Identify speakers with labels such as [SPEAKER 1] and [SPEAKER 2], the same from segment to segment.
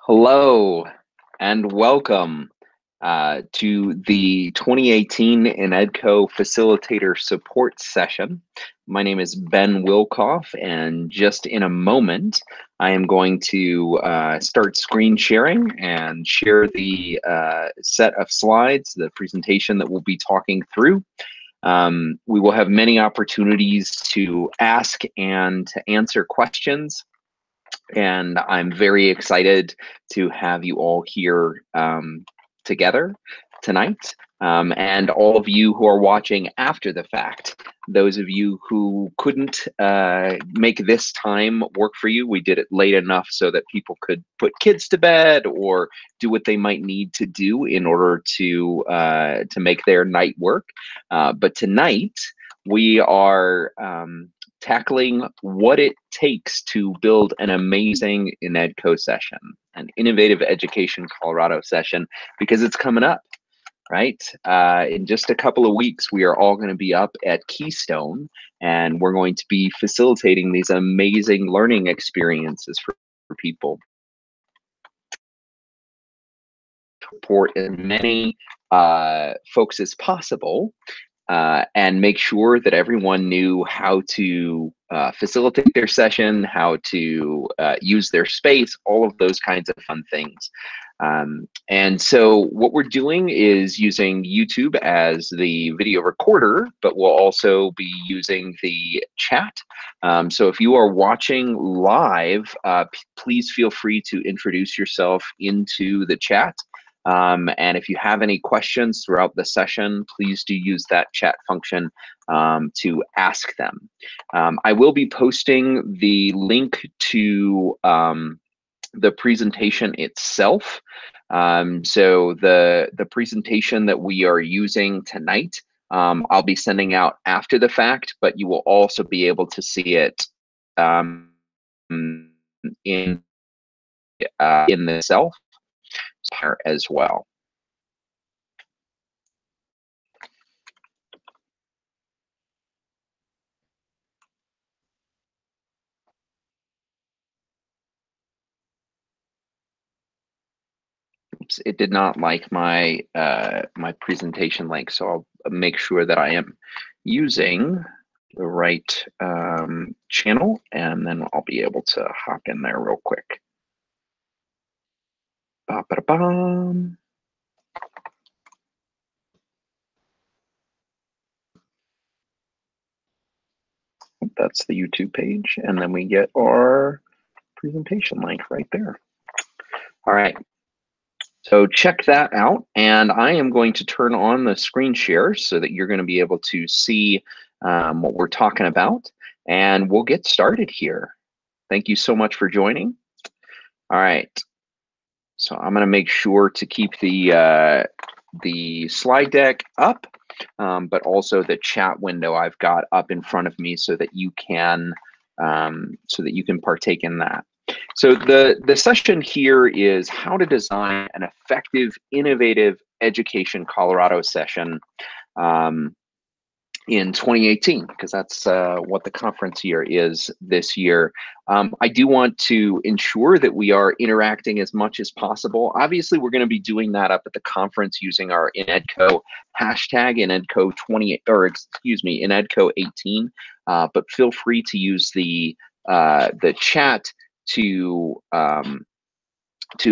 [SPEAKER 1] Hello and welcome to the 2018 InnEdCO Facilitator Support Session. My name is Ben Wilkoff, and just in a moment, I am going to start screen sharing and share the set of slides, the presentation that we'll be talking through. We will have many opportunities to ask and to answer questions. And I'm very excited to have you all here together tonight. And all of you who are watching after the fact, those of you who couldn't make this time work for you, we did it late enough so that people could put kids to bed or do what they might need to do in order to make their night work. But tonight, we are tackling what it takes to build an amazing InnEdCO session, an Innovative Education Colorado session, because it's coming up, right? In just a couple of weeks, we are all going to be up at Keystone, and we're going to be facilitating these amazing learning experiences for people. Support as many folks as possible. And make sure that everyone knew how to facilitate their session, how to use their space, all of those kinds of fun things. And so what we're doing is using YouTube as the video recorder, but we'll also be using the chat. So if you are watching live, please feel free to introduce yourself into the chat. And if you have any questions throughout the session, please do use that chat function to ask them. I will be posting the link to the presentation itself. So the presentation that we are using tonight, I'll be sending out after the fact, but you will also be able to see it in the self as well. Oops, it did not like my my presentation link, so I'll make sure that I am using the right channel, and then I'll be able to hop in there real quick. Ba-ba-da-bum. That's the YouTube page, and then we get our presentation link right there. All right, so check that out, and I am going to turn on the screen share so that you're going to be able to see what we're talking about, and we'll get started here. Thank you so much for joining. All right, so I'm going to make sure to keep the slide deck up, but also the chat window I've got up in front of me so that you can partake in that. So the session here is how to design an effective, innovative Education Colorado session in 2018, because that's what the conference year is this year. I do want to ensure that we are interacting as much as possible. Obviously, we're going to be doing that up at the conference using our InnEdCO hashtag, InnEdCO 20, or excuse me, InnEdCO 18. But feel free to use the chat to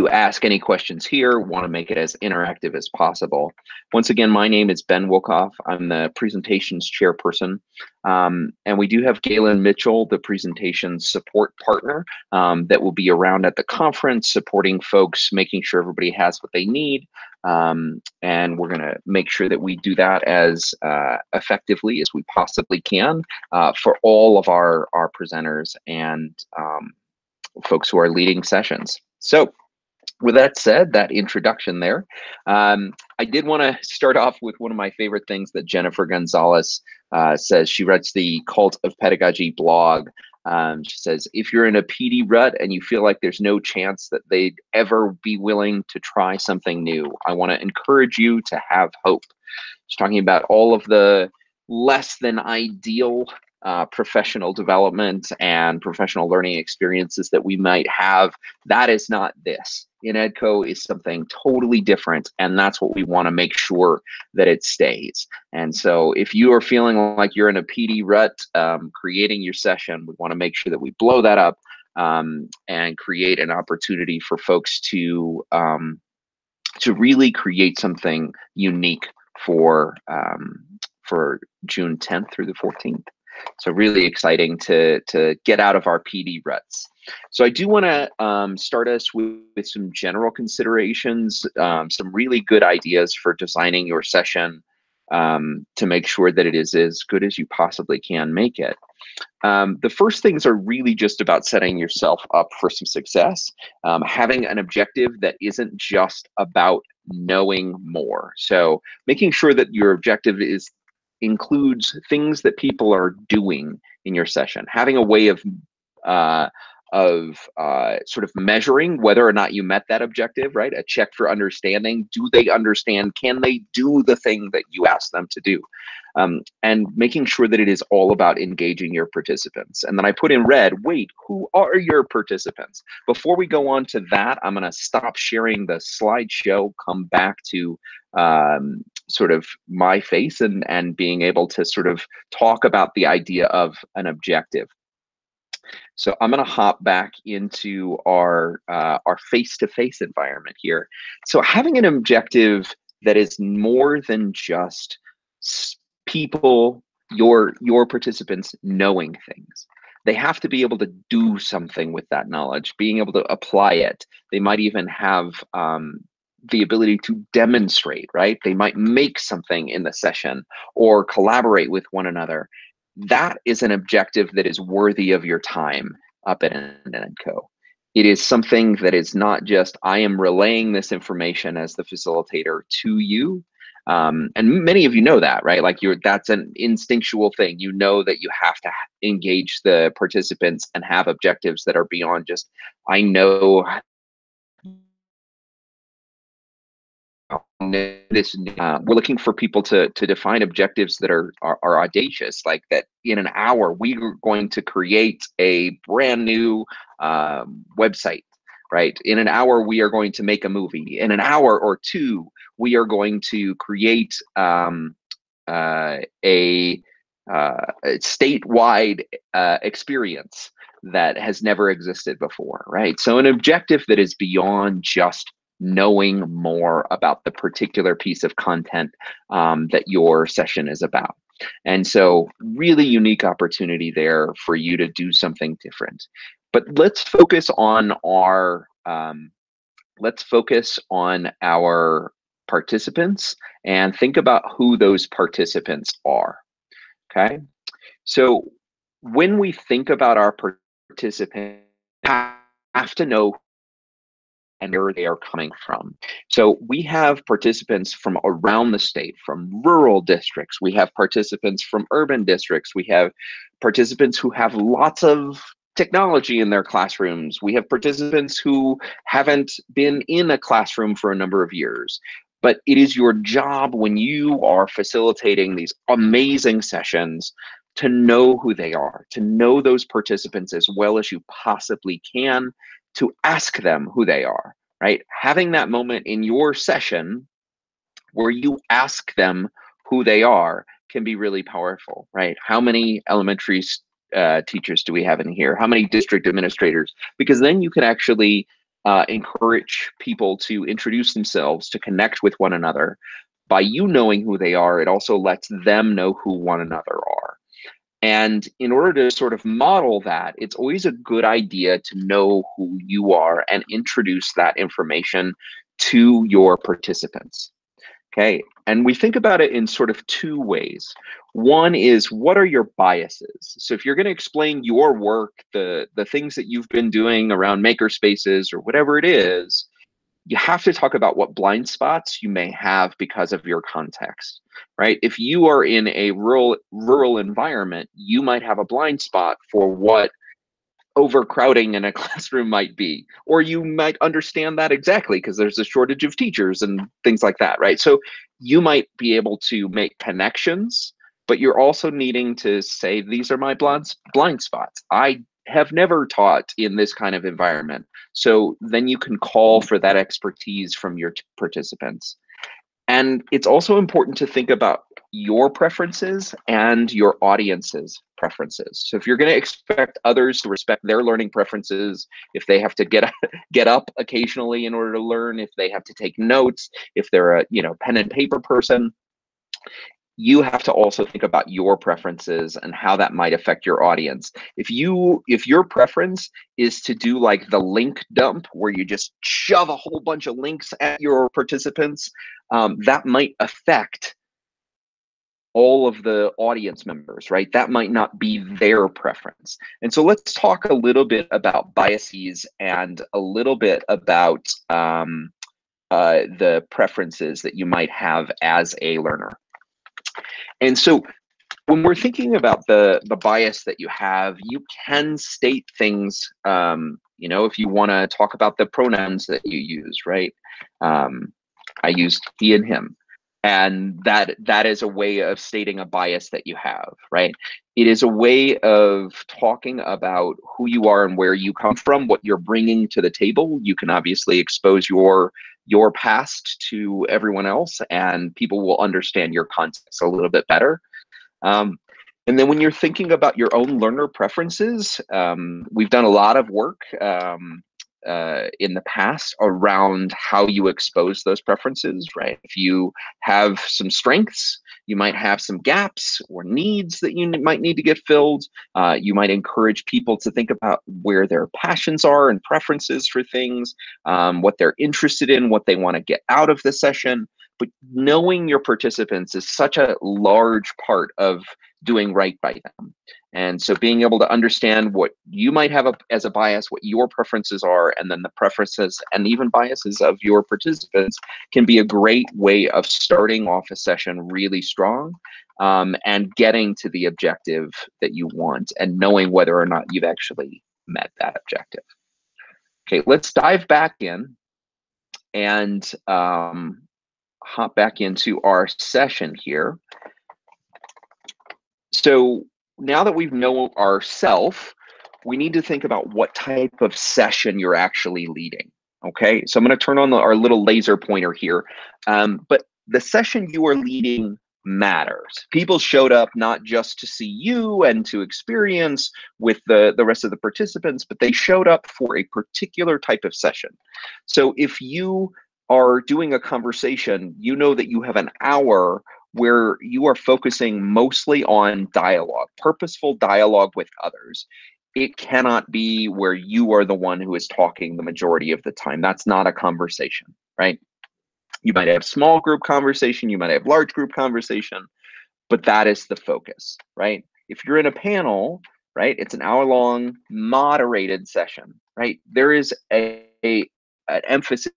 [SPEAKER 1] ask any questions here. Want to make it as interactive as possible. Once again, my name is Ben Wilkoff. I'm the presentations chairperson. And we do have Galen Mitchell, the presentations support partner, that will be around at the conference, supporting folks, making sure everybody has what they need. And we're going to make sure that we do that as effectively as we possibly can for all of our presenters and folks who are leading sessions. So with that said, that introduction there, I did want to start off with one of my favorite things that Jennifer Gonzalez says. She writes the Cult of Pedagogy blog. She says, if you're in a PD rut and you feel like there's no chance that they'd ever be willing to try something new, I want to encourage you to have hope. She's talking about all of the less than ideal professional development and professional learning experiences that we might have. That is not this. InnEdCO is something totally different, and that's what we want to make sure that it stays. And so if you are feeling like you're in a PD rut creating your session, we want to make sure that we blow that up and create an opportunity for folks to really create something unique for June 10th through the 14th. So really exciting to get out of our PD ruts. So I do want to start us with some general considerations, some really good ideas for designing your session to make sure that it is as good as you possibly can make it. The first things are really just about setting yourself up for some success, having an objective that isn't just about knowing more. So making sure that your objective includes things that people are doing in your session, having a way of sort of measuring whether or not you met that objective, right? A check for understanding. Do they understand? Can they do the thing that you asked them to do? And making sure that it is all about engaging your participants. And then I put in red, wait, who are your participants? Before we go on to that, I'm going to stop sharing the slideshow, come back to sort of my face and being able to sort of talk about the idea of an objective. So I'm going to hop back into our face-to-face environment here. So having an objective that is more than just people, your participants knowing things. They have to be able to do something with that knowledge, being able to apply it. They might even have the ability to demonstrate, right? They might make something in the session or collaborate with one another. That is an objective that is worthy of your time up at InnEdCO. It is something that is not just, I am relaying this information as the facilitator to you. And many of you know that, right? Like that's an instinctual thing. You know that you have to engage the participants and have objectives that are beyond just, I know this. We're looking for people to define objectives that are audacious, like that in an hour we are going to create a brand new website, right? In an hour we are going to make a movie. In an hour or two we are going to create a statewide experience that has never existed before, right? So an objective that is beyond just knowing more about the particular piece of content that your session is about. And so really unique opportunity there for you to do something different. But let's focus on our participants and think about who those participants are. Okay, so when we think about our participants, we have to know and where they are coming from. So we have participants from around the state, from rural districts. We have participants from urban districts. We have participants who have lots of technology in their classrooms. We have participants who haven't been in a classroom for a number of years. But it is your job when you are facilitating these amazing sessions to know who they are, to know those participants as well as you possibly can, to ask them who they are, right? Having that moment in your session where you ask them who they are can be really powerful, right? How many elementary teachers do we have in here? How many district administrators? Because then you can actually encourage people to introduce themselves, to connect with one another. By you knowing who they are, it also lets them know who one another are. And in order to sort of model that, it's always a good idea to know who you are and introduce that information to your participants. Okay, and we think about it in sort of two ways. One is, what are your biases? So if you're going to explain your work, the things that you've been doing around makerspaces or whatever it is, you have to talk about what blind spots you may have because of your context, right? If you are in a rural environment, you might have a blind spot for what overcrowding in a classroom might be, or you might understand that exactly because there's a shortage of teachers and things like that, right? So you might be able to make connections but you're also needing to say, these are my blind spots. I have never taught in this kind of environment. So then you can call for that expertise from your participants. And it's also important to think about your preferences and your audience's preferences. So if you're going to expect others to respect their learning preferences, if they have to get up occasionally in order to learn, if they have to take notes, if they're a pen and paper person, you have to also think about your preferences and how that might affect your audience. If your preference is to do like the link dump, where you just shove a whole bunch of links at your participants, that might affect all of the audience members, right? That might not be their preference. And so let's talk a little bit about biases and a little bit about the preferences that you might have as a learner. And so when we're thinking about the bias that you have, you can state things, if you want to talk about the pronouns that you use, right? I use he and him. And that is a way of stating a bias that you have, right? It is a way of talking about who you are and where you come from, what you're bringing to the table. You can obviously expose your past to everyone else, and people will understand your context a little bit better. And then when you're thinking about your own learner preferences, we've done a lot of work in the past around how you expose those preferences, right? If you have some strengths, you might have some gaps or needs that you might need to get filled. You might encourage people to think about where their passions are and preferences for things, what they're interested in, what they want to get out of the session. But knowing your participants is such a large part of doing right by them. And so being able to understand what you might have as a bias, what your preferences are, and then the preferences and even biases of your participants can be a great way of starting off a session really strong, and getting to the objective that you want and knowing whether or not you've actually met that objective. Okay, let's dive back in and hop back into our session here. So now that we know ourselves, we need to think about what type of session you're actually leading. Okay, so I'm going to turn on our little laser pointer here. But the session you are leading matters. People showed up not just to see you and to experience with the rest of the participants, but they showed up for a particular type of session. So if you are doing a conversation, you know that you have an hour where you are focusing mostly on dialogue, purposeful dialogue with others. It cannot be where you are the one who is talking the majority of the time. That's not a conversation, right? You might have small group conversation, you might have large group conversation, but that is the focus, right? If you're in a panel, right, it's an hour-long moderated session, right? There is an emphasis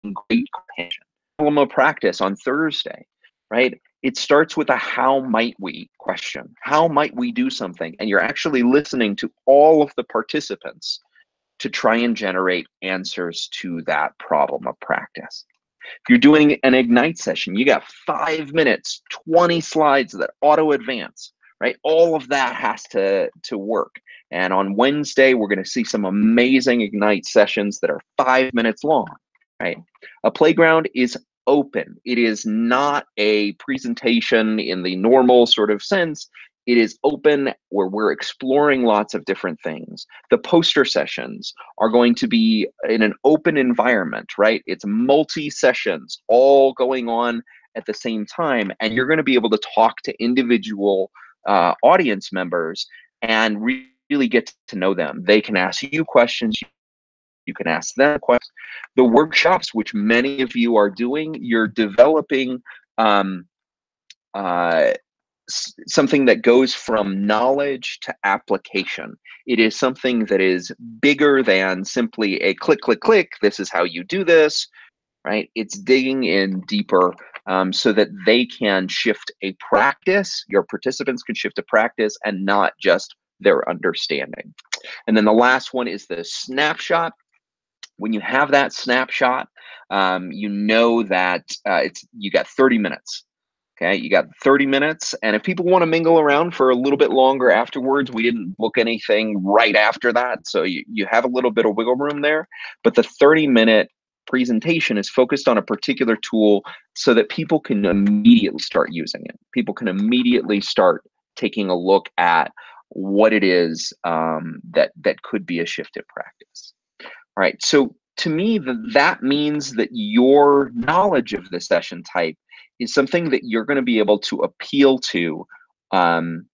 [SPEAKER 1] on great comprehension. Problem of practice on Thursday, right? It starts with a how might we question. How might we do something? And you're actually listening to all of the participants to try and generate answers to that problem of practice. If you're doing an Ignite session, you got 5 minutes, 20 slides that auto advance, right? All of that has to work. And on Wednesday, we're going to see some amazing Ignite sessions that are 5 minutes long, right? A playground is open. It is not a presentation in the normal sort of sense. It is open where we're exploring lots of different things. The poster sessions are going to be in an open environment, right? It's multi-sessions all going on at the same time, and you're going to be able to talk to individual audience members and really get to know them. They can ask you questions. You can ask them questions. The workshops, which many of you are doing, you're developing something that goes from knowledge to application. It is something that is bigger than simply a click, click, click. This is how you do this, right? It's digging in deeper, so that they can shift a practice. Your participants can shift a practice and not just their understanding. And then the last one is the snapshot. When you have that snapshot, you know that you got 30 minutes. Okay, you got 30 minutes, and if people want to mingle around for a little bit longer afterwards, we didn't book anything right after that, so you have a little bit of wiggle room there. But the 30-minute presentation is focused on a particular tool so that people can immediately start using it. People can immediately start taking a look at what it is that could be a shift in practice. All right, so to me, that means that your knowledge of the session type is something that you're going to be able to appeal to um,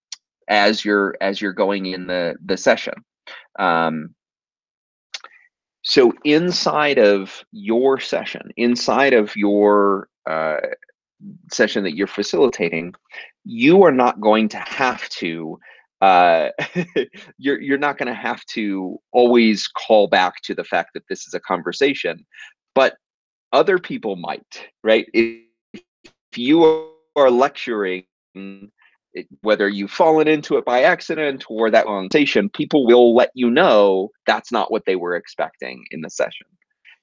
[SPEAKER 1] as you're going in the session. So inside of your session, inside of your session that you're facilitating, you are not going to have to uh, you're not going to have to always call back to the fact that this is a conversation, but other people might, right? If you are lecturing, whether you've fallen into it by accident or that conversation, people will let you know that's not what they were expecting in the session.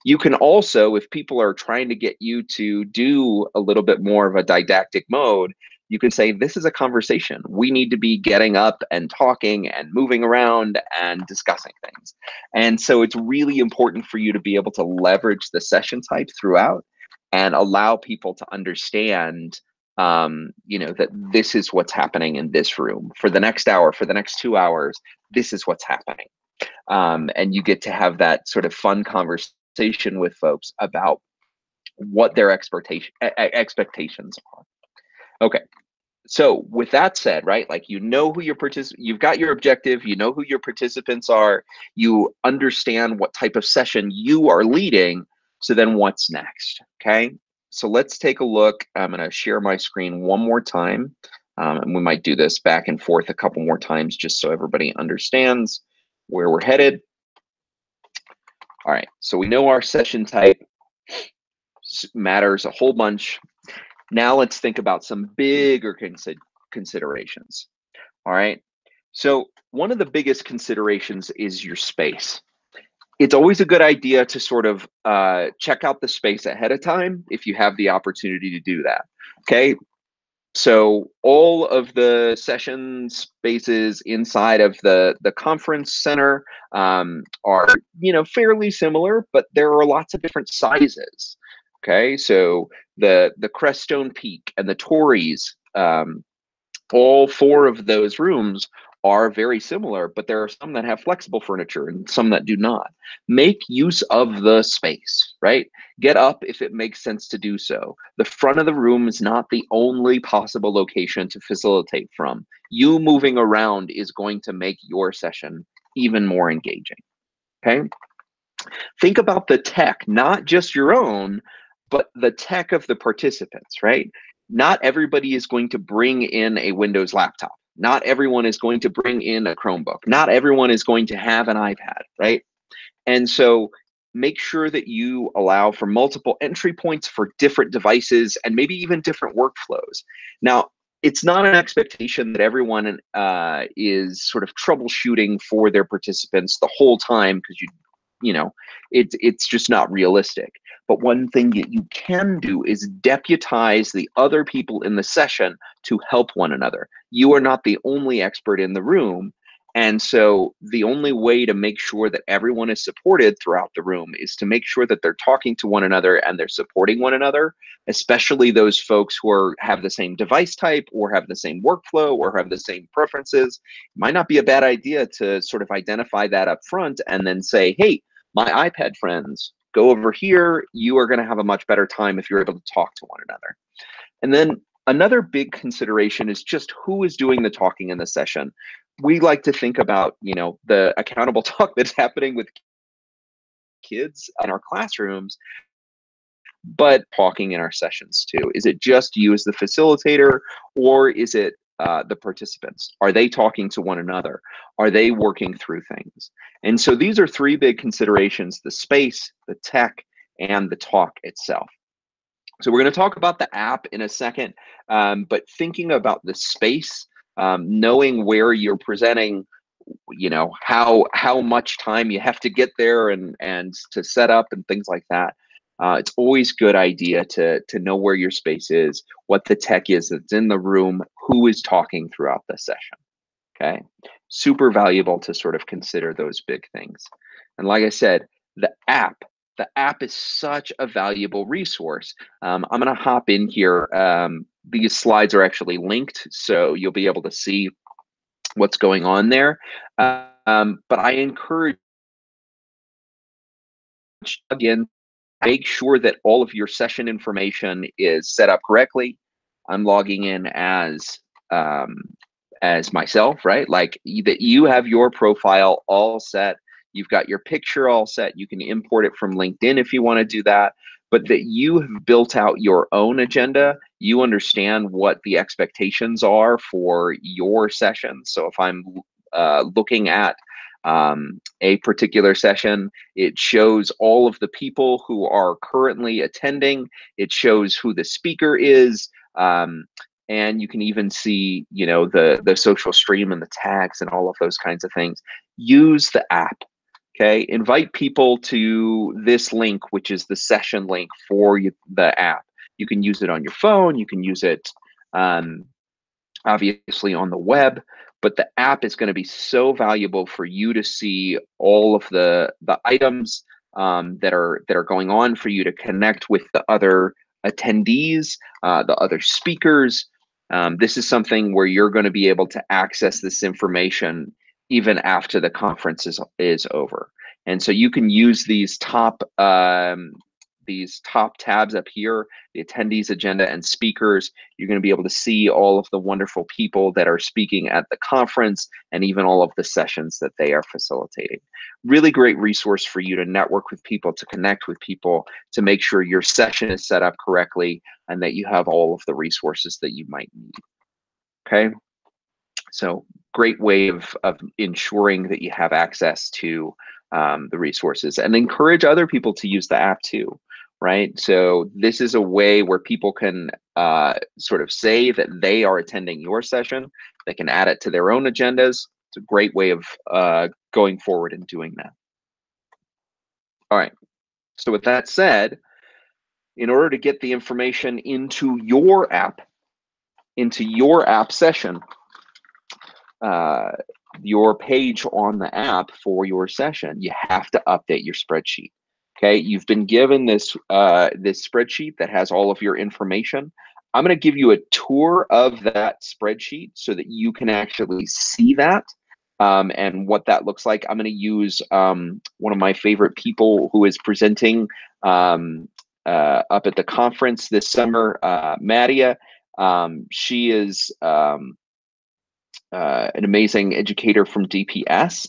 [SPEAKER 1] You can also, if people are trying to get you to do a little bit more of a didactic mode, you can say, this is a conversation. We need to be getting up and talking and moving around and discussing things. And so it's really important for you to be able to leverage the session type throughout and allow people to understand that this is what's happening in this room for the next hour, for the next 2 hours, this is what's happening. And you get to have that sort of fun conversation with folks about what their expectations are. Okay, so with that said, right, like who your you've got your objective, you know who your participants are, you understand what type of session you are leading. So then what's next? Okay, so let's take a look. I'm going to share my screen one more time, and we might do this back and forth a couple more times just so everybody understands where we're headed. All right, so we know our session type matters a whole bunch. Now let's think about some bigger considerations. All right, so one of the biggest considerations is your space. It's always a good idea to sort of check out the space ahead of time if you have the opportunity to do that. Okay, so all of the session spaces inside of the conference center are fairly similar, but there are lots of different sizes. Okay, so the Crestone Peak and the Tories, all 4 of those rooms are very similar, but there are some that have flexible furniture and some that do not. Make use of the space, right? Get up if it makes sense to do so. The front of the room is not the only possible location to facilitate from. You moving around is going to make your session even more engaging, okay? Think about the tech, not just your own, but the tech of the participants, right? Not everybody is going to bring in a Windows laptop. Not everyone is going to bring in a Chromebook. Not everyone is going to have an iPad, right? And so make sure that you allow for multiple entry points for different devices and maybe even different workflows. Now, it's not an expectation that everyone is sort of troubleshooting for their participants the whole time, because it's just not realistic. But one thing that you can do is deputize the other people in the session to help one another. You are not the only expert in the room. And so the only way to make sure that everyone is supported throughout the room is to make sure that they're talking to one another and they're supporting one another, especially those folks who have the same device type or have the same workflow or have the same preferences. It might not be a bad idea to sort of identify that up front and then say, hey, my iPad friends, go over here. You are going to have a much better time if you're able to talk to one another. And then another big consideration is just who is doing the talking in the session. We like to think about, the accountable talk that's happening with kids in our classrooms, but talking in our sessions too. Is it just you as the facilitator, or is it the participants? Are they talking to one another? Are they working through things? And so these are 3 big considerations: the space, the tech, and the talk itself. So we're going to talk about the app in a second, but thinking about the space, knowing where you're presenting, how much time you have to get there and to set up and things like that. It's always a good idea to know where your space is, what the tech is that's in the room, who is talking throughout the session. Okay, super valuable to sort of consider those big things. And like I said, the app is such a valuable resource. I'm going to hop in here. These slides are actually linked, so you'll be able to see what's going on there. But I encourage you to again, make sure that all of your session information is set up correctly. I'm logging in um, as myself, right? Like that you have your profile all set. You've got your picture all set. You can import it from LinkedIn if you want to do that, but that you have built out your own agenda. You understand what the expectations are for your session. So if I'm looking at a particular session, it shows all of the people who are currently attending. It shows who the speaker is. And you can even see, you know, the social stream and the tags and all of those kinds of things. Use the app. Okay, invite people to this link, which is the session link for the app. You can use it on your phone. You can use it obviously on the web, but the app is going to be so valuable for you to see all of the items that are going on, for you to connect with the other attendees, the other speakers. This is something where you're going to be able to access this information even after the conference is over. And so you can use these top tabs up here, the attendees agenda and speakers. You're going to be able to see all of the wonderful people that are speaking at the conference and even all of the sessions that they are facilitating. Really great resource for you to network with people, to connect with people, to make sure your session is set up correctly and that you have all of the resources that you might need. Okay, so great way of ensuring that you have access to the resources, and encourage other people to use the app too, right? So this is a way where people can sort of say that they are attending your session. They can add it to their own agendas. It's a great way of going forward and doing that. All right, so with that said, in order to get the information into your app session, your page on the app for your session, you have to update your spreadsheet. Okay, you've been given this this spreadsheet that has all of your information. I'm going to give you a tour of that spreadsheet so that you can actually see that and what that looks like. I'm going to use one of my favorite people who is presenting up at the conference this summer, Madia. She is an amazing educator from DPS.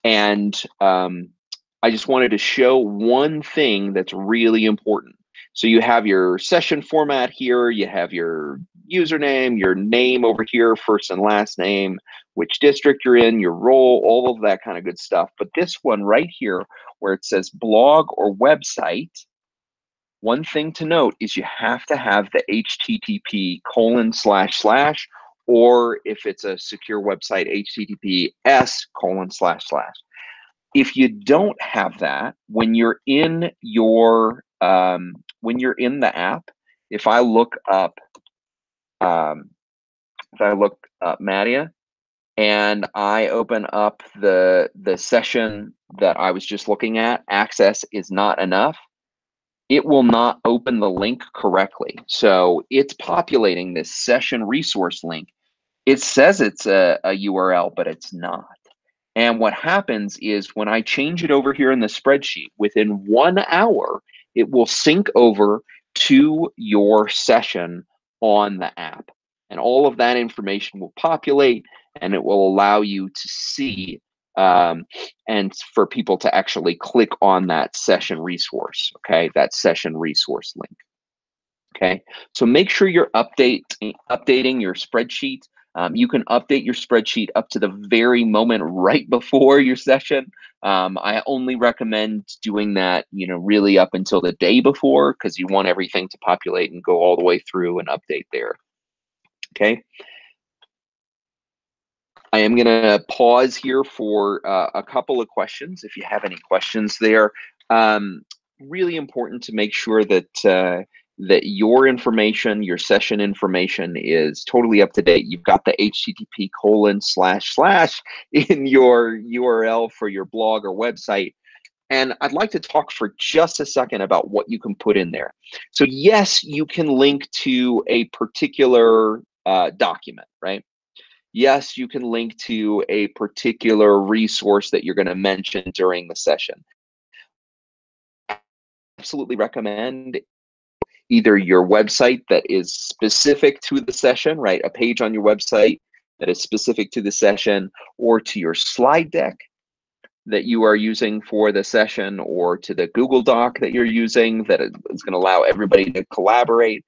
[SPEAKER 1] And I just wanted to show one thing that's really important. So you have your session format here, you have your username, your name over here, first and last name, which district you're in, your role, all of that kind of good stuff. But this one right here, where it says blog or website, one thing to note is you have to have the http:// or if it's a secure website, https://. If you don't have that, when you're in your the app, if I look up Madia and I open up the session that I was just looking at, access is not enough, it will not open the link correctly. So it's populating this session resource link. It says it's a URL, but it's not. And what happens is when I change it over here in the spreadsheet, within 1 hour, it will sync over to your session on the app. And all of that information will populate, and it will allow you to see and for people to actually click on that session resource, okay? That session resource link. Okay, so make sure you're updating your spreadsheet. You can update your spreadsheet up to the very moment right before your session. I only recommend doing that, you know, really up until the day before, because you want everything to populate and go all the way through and update there. Okay. I am going to pause here for a couple of questions. If you have any questions there, really important to make sure that your information, your session information, is totally up to date. You've got the http:// in your URL for your blog or website. And I'd like to talk for just a second about what you can put in there. So yes, you can link to a particular document, right? Yes, you can link to a particular resource that you're going to mention during the session. Absolutely recommend either your website that is specific to the session, right? A page on your website that is specific to the session, or to your slide deck that you are using for the session, or to the Google Doc that you're using that is going to allow everybody to collaborate.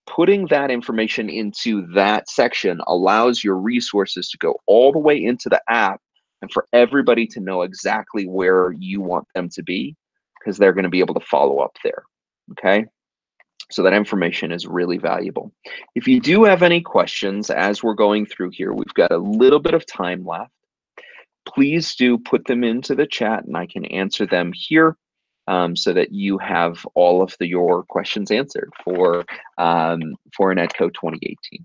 [SPEAKER 1] Putting that information into that section allows your resources to go all the way into the app and for everybody to know exactly where you want them to be, because they're going to be able to follow up there. Okay. So that information is really valuable. If you do have any questions as we're going through here, we've got a little bit of time left. Please do put them into the chat and I can answer them here, so that you have all of your questions answered for InnEdCO 2018.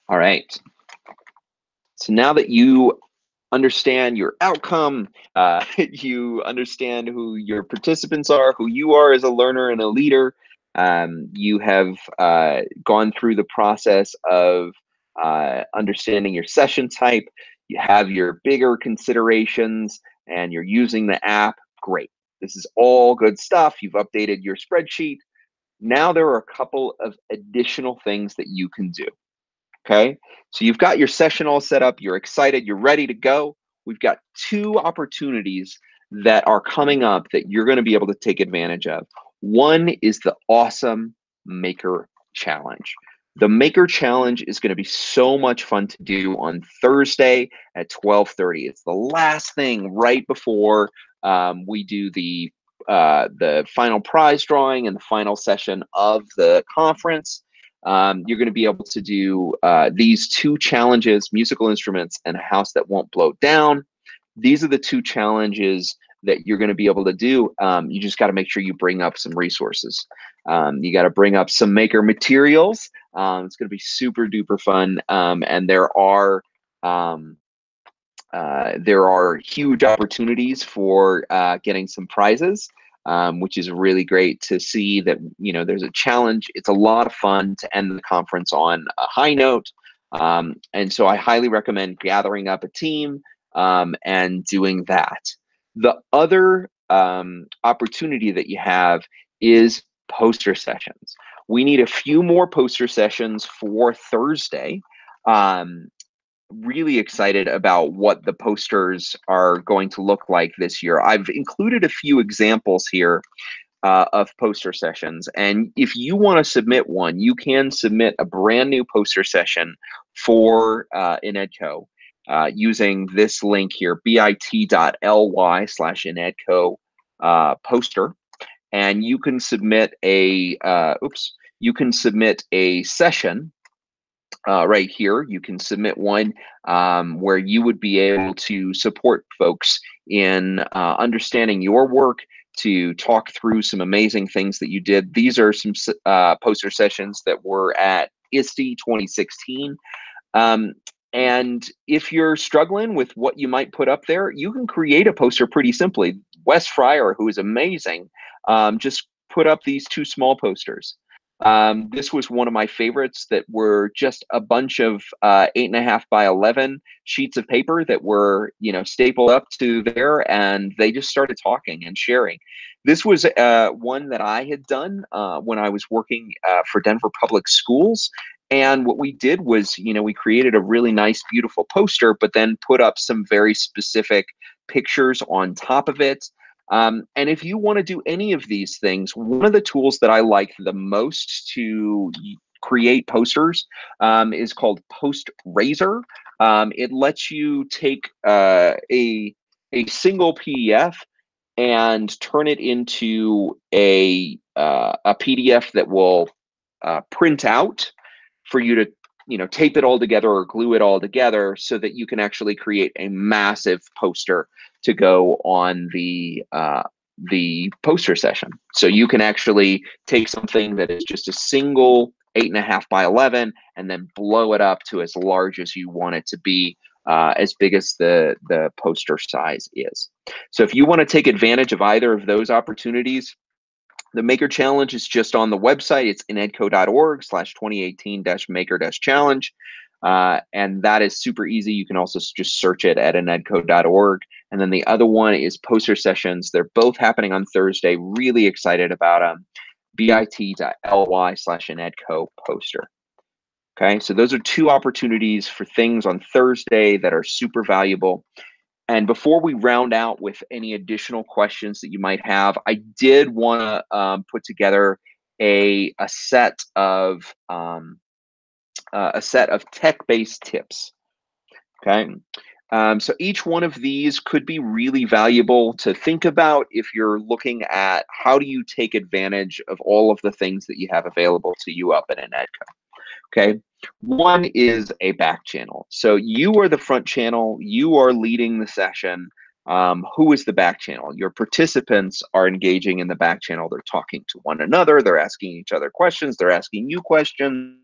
[SPEAKER 1] All right. So now that you understand your outcome, you understand who your participants are, who you are as a learner and a leader, you have gone through the process of understanding your session type, you have your bigger considerations, and you're using the app. Great. This is all good stuff. You've updated your spreadsheet. Now there are a couple of additional things that you can do. Okay, so you've got your session all set up, you're excited, you're ready to go. We've got 2 opportunities that are coming up that you're going to be able to take advantage of. One is the awesome Maker Challenge. The Maker Challenge is going to be so much fun to do on Thursday at 12:30. It's the last thing right before we do the final prize drawing and the final session of the conference. You're going to be able to do these 2 challenges: musical instruments and a house that won't blow down. These are the 2 challenges that you're going to be able to do. You just got to make sure you bring up some resources. You got to bring up some maker materials. It's going to be super duper fun, and there are huge opportunities for getting some prizes, which is really great to see that, there's a challenge. It's a lot of fun to end the conference on a high note. And so I highly recommend gathering up a team and doing that. The other opportunity that you have is poster sessions. We need a few more poster sessions for Thursday. Really excited about what the posters are going to look like this year. I've included a few examples here of poster sessions. And if you want to submit one, you can submit a brand new poster session for InnEdCO using this link here, bit.ly/InnEdCO poster. And you can submit a session right here. You can submit one where you would be able to support folks in understanding your work, to talk through some amazing things that you did. These are some poster sessions that were at ISTE 2016. And if you're struggling with what you might put up there, you can create a poster pretty simply. Wes Fryer, who is amazing, just put up these 2 small posters. This was one of my favorites, that were just a bunch of 8.5 by 11 sheets of paper that were, stapled up to there, and they just started talking and sharing. This was one that I had done when I was working for Denver Public Schools. And what we did was, we created a really nice, beautiful poster, but then put up some very specific pictures on top of it. And if you want to do any of these things, one of the tools that I like the most to create posters is called PostRaiser. It lets you take a single PDF and turn it into a PDF that will print out for you to tape it all together or glue it all together so that you can actually create a massive poster to go on the poster session. So you can actually take something that is just a single 8.5 by 11 and then blow it up to as large as you want it to be, as big as the poster size is. So if you want to take advantage of either of those opportunities, the Maker Challenge is just on the website. It's innedco.org/2018-maker-challenge. And that is super easy. You can also just search it at innedco.org. And then the other one is poster sessions. They're both happening on Thursday. Really excited about them. bit.ly/innedco poster. Okay, so those are two opportunities for things on Thursday that are super valuable. And before we round out with any additional questions that you might have, I did want to put together a set of tech-based tips. Okay, so each one of these could be really valuable to think about if you're looking at how do you take advantage of all of the things that you have available to you up at InnEdCO. Okay, one is a back channel. So you are the front channel, you are leading the session. Who is the back channel? Your participants are engaging in the back channel. They're talking to one another, they're asking each other questions, they're asking you questions.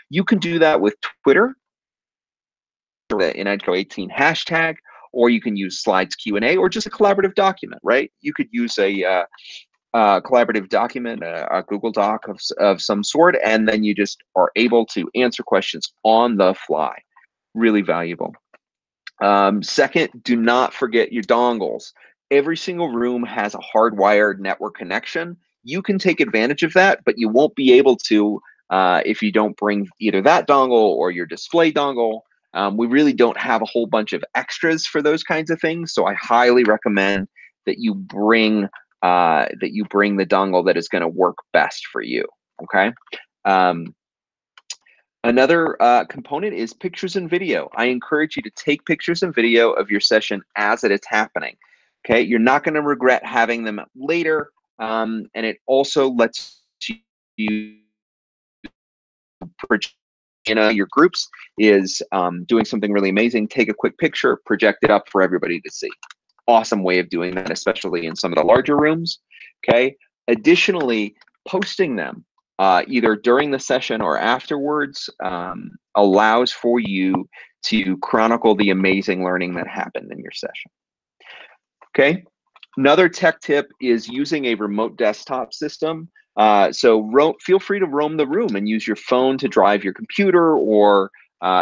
[SPEAKER 1] You can do that with Twitter, the InnEdCO 18 hashtag, or you can use Slides Q&A or just a collaborative document, right? You could use a collaborative document, a Google Doc of some sort, and then you just are able to answer questions on the fly. Really valuable. Second, do not forget your dongles. Every single room has a hardwired network connection. You can take advantage of that, but you won't be able to if you don't bring either that dongle or your display dongle. We really don't have a whole bunch of extras for those kinds of things, so I highly recommend that you bring the dongle that is going to work best for you. Okay. Another component is pictures and video. I encourage you to take pictures and video of your session as it is happening. Okay, you're not going to regret having them later, and it also lets you project. Your groups is doing something really amazing. Take a quick picture, project it up for everybody to see. Awesome way of doing that, especially in some of the larger rooms. Okay. Additionally, posting them either during the session or afterwards allows for you to chronicle the amazing learning that happened in your session. Okay. Another tech tip is using a remote desktop system. Feel free to roam the room and use your phone to drive your computer or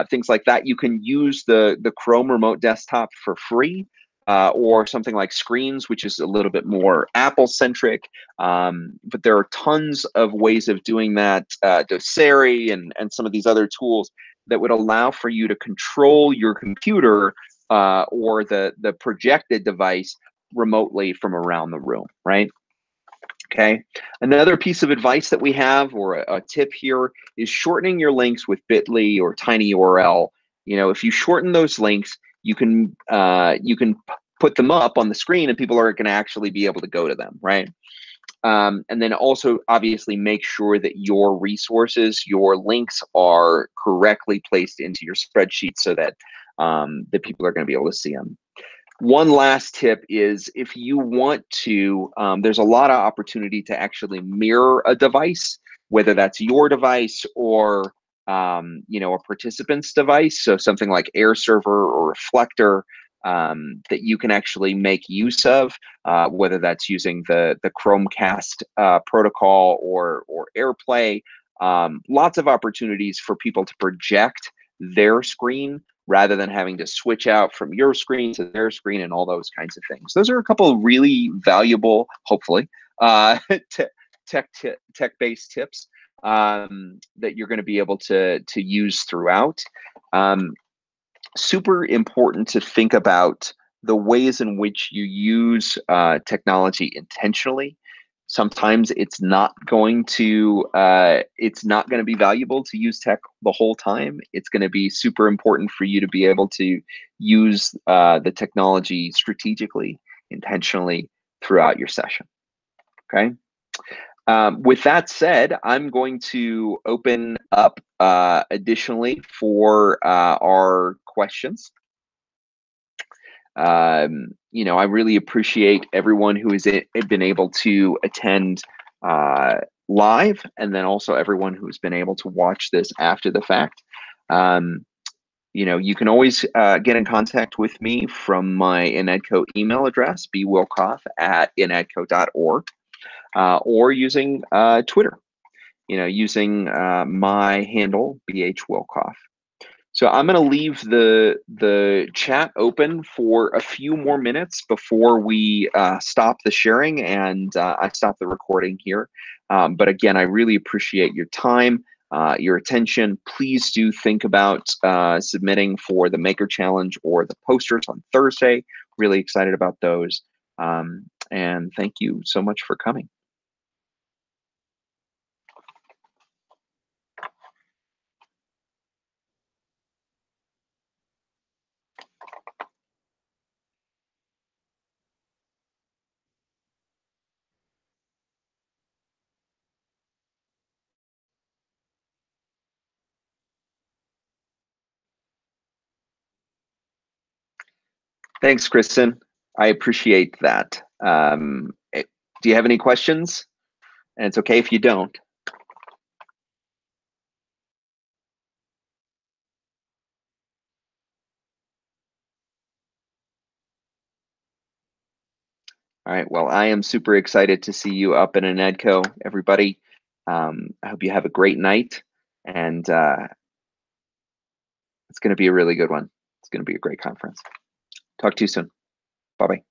[SPEAKER 1] things like that. You can use the Chrome remote desktop for free. Or something like Screens, which is a little bit more Apple-centric. But there are tons of ways of doing that, Doceri and some of these other tools that would allow for you to control your computer or the projected device remotely from around the room, right? Okay. Another piece of advice that we have, or a tip here, is shortening your links with bit.ly or tinyurl. If you shorten those links, you can put them up on the screen and people are going to actually be able to go to them, right? And then also obviously make sure that your resources, your links are correctly placed into your spreadsheet so that the people are going to be able to see them. One last tip is if you want to, there's a lot of opportunity to actually mirror a device, whether that's your device or a participant's device. So something like Air Server or Reflector that you can actually make use of, whether that's using the Chromecast protocol or AirPlay. Lots of opportunities for people to project their screen rather than having to switch out from your screen to their screen and all those kinds of things. Those are a couple of really valuable, hopefully, tech-based tips that you're going to be able to use throughout. Super important to think about the ways in which you use technology intentionally. Sometimes it's not going to be valuable to use tech the whole time. It's going to be super important for you to be able to use the technology strategically, intentionally throughout your session. Okay. With that said, I'm going to open up additionally for our questions. I really appreciate everyone who has been able to attend live, and then also everyone who's been able to watch this after the fact. You can always get in contact with me from my InnEdCO email address, bwilkoff@innedco.org, or using Twitter, using my handle, bhwilkoff. So I'm going to leave the chat open for a few more minutes before we stop the sharing and I stop the recording here. But again, I really appreciate your time, your attention. Please do think about submitting for the Maker Challenge or the posters on Thursday. Really excited about those. And thank you so much for coming. Thanks, Kristen. I appreciate that. Do you have any questions? And it's okay if you don't. All right, well, I am super excited to see you up in InnEdCO, everybody. I hope you have a great night, and it's going to be a really good one. It's going to be a great conference. Talk to you soon. Bye-bye.